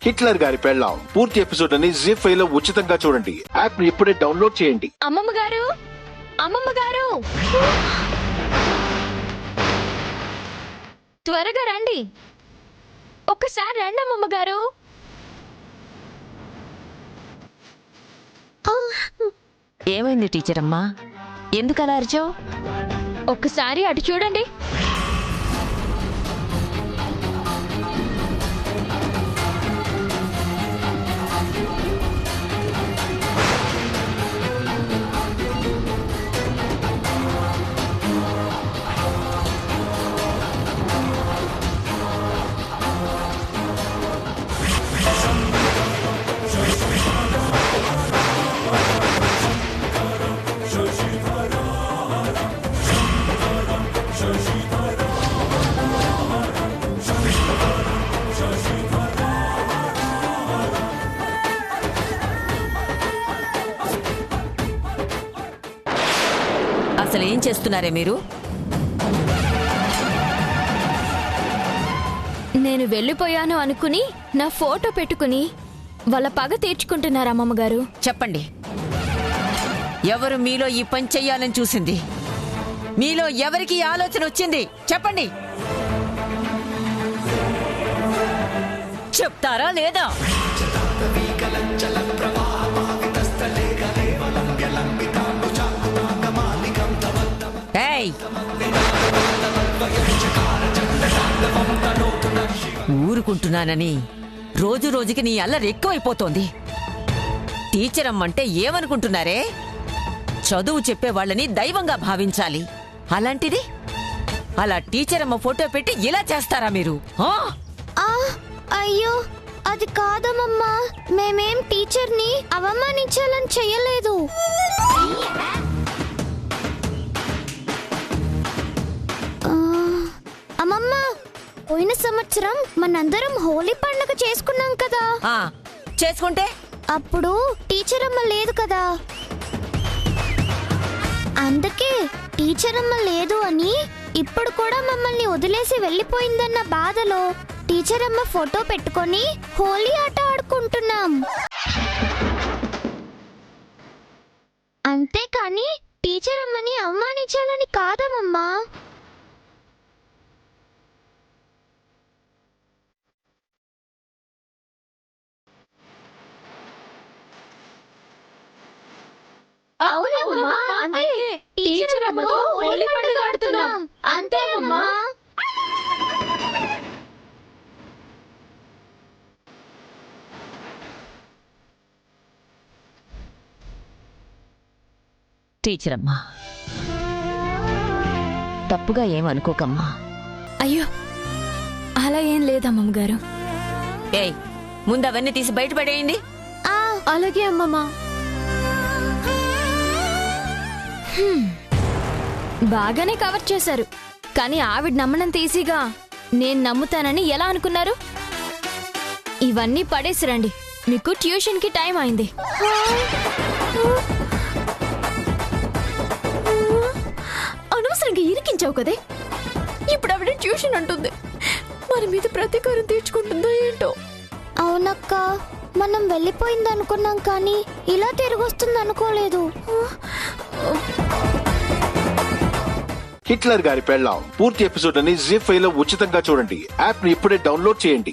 Hitler గారి పెళ్ళాం పూర్తి ఎపిసోడ్ అని జీ5 లో ఉచితంగా చూడండి. యాప్ ని ఇప్పుడే డౌన్లోడ్ చేయండి. అమ్మమ్మ గారు, అమ్మమ్మ గారు, త్వరగా రండి. ఒక్కసారి రండి అమ్మమ్మ గారు. ఏమైంది టీచర్ అమ్మా, ఎందుకు అలా అరిచావు? ఒక్కసారి అటు చూడండి. అసలు ఏం చేస్తున్నారే మీరు? నేను వెళ్ళిపోయాను అనుకుని నా ఫోటో పెట్టుకుని వాళ్ళ పగ తీర్చుకుంటున్నారు అమ్మమ్మ గారు. చెప్పండి, ఎవరు మీలో ఈ పని చెయ్యాలని చూసింది? మీలో ఎవరికి ఈ ఆలోచన వచ్చింది? చెప్పండి. చెప్తారా లేదా? ఏయ్! ఊరుకుంటున్నానని రోజు రోజుకి నీ అల్లరి ఎక్కువైపోతోంది. టీచర్ అమ్మంటే ఏమనుకుంటున్నారే? చదువు చెప్పే వాళ్ళని దైవంగా భావించాలి. అలాంటిది అలా టీచర్ అమ్మ ఫోటో పెట్టి ఇలా చేస్తారా మీరు? అయ్యో, అది కాదమ్మమ్మా, మేమేం టీచర్ని అవమానించాలని చెయ్యలేదు. అమ్మమ్మ, పోయిన సంవత్సరం మనందరం హోలీ పండుగ చేసుకున్నాం కదా. చేసుకుంటే అప్పుడు టీచర్ అమ్మ లేదు కదా, అందుకే టీచర్ అమ్మ లేదు అని ఇప్పుడు కూడా మమ్మల్ని వదిలేసి వెళ్ళిపోయిందన్న బాధలో టీచర్ అమ్మ ఫోటో పెట్టుకొని హోలీ ఆట ఆడుకుంటున్నాం. అంతేకాని టీచర్ అమ్మని అవమానించాలని కాదమ్మమ్మా. అవునమ్మా, అంతే. టీచర్ అమ్మతో హోలీ పండుగ ఆడుతున్నాం. అంతే అమ్మా. టీచర్ అమ్మా, తప్పుగా ఏమనుకోకమ్మా. అయ్యో, అలా ఏం లేదమ్మమ్మ గారు. ఏయ్, ముందు అవన్నీ తీసి బయటపడేయండి. అలాగే అమ్మమ్మ. బాగానే కవర్ చేశారు, కానీ ఆవిడ నమ్మనంత ఈజీగా నేను నమ్ముతానని ఎలా అనుకున్నారు? ఇవన్నీ పడేసిరండి, మీకు ట్యూషన్ కి టైం అయింది. అనవసరంగా ఇరికించావు కదే. ఇప్పుడు ఆవిడ ట్యూషన్ అంటుంది, మరి మీద ప్రతీకారం తీర్చుకుంటుందో ఏంటో. అవునక్క, మనం వెళ్ళిపోయింది అనుకున్నాం కానీ ఇలా తిరిగి వస్తుంది అనుకోలేదు. హిట్లర్ గారి పెళ్ళాం పూర్తి ఎపిసోడ్ అని జీ5 లో ఉచితంగా చూడండి. యాప్ ని ఇప్పుడే డౌన్లోడ్ చేయండి.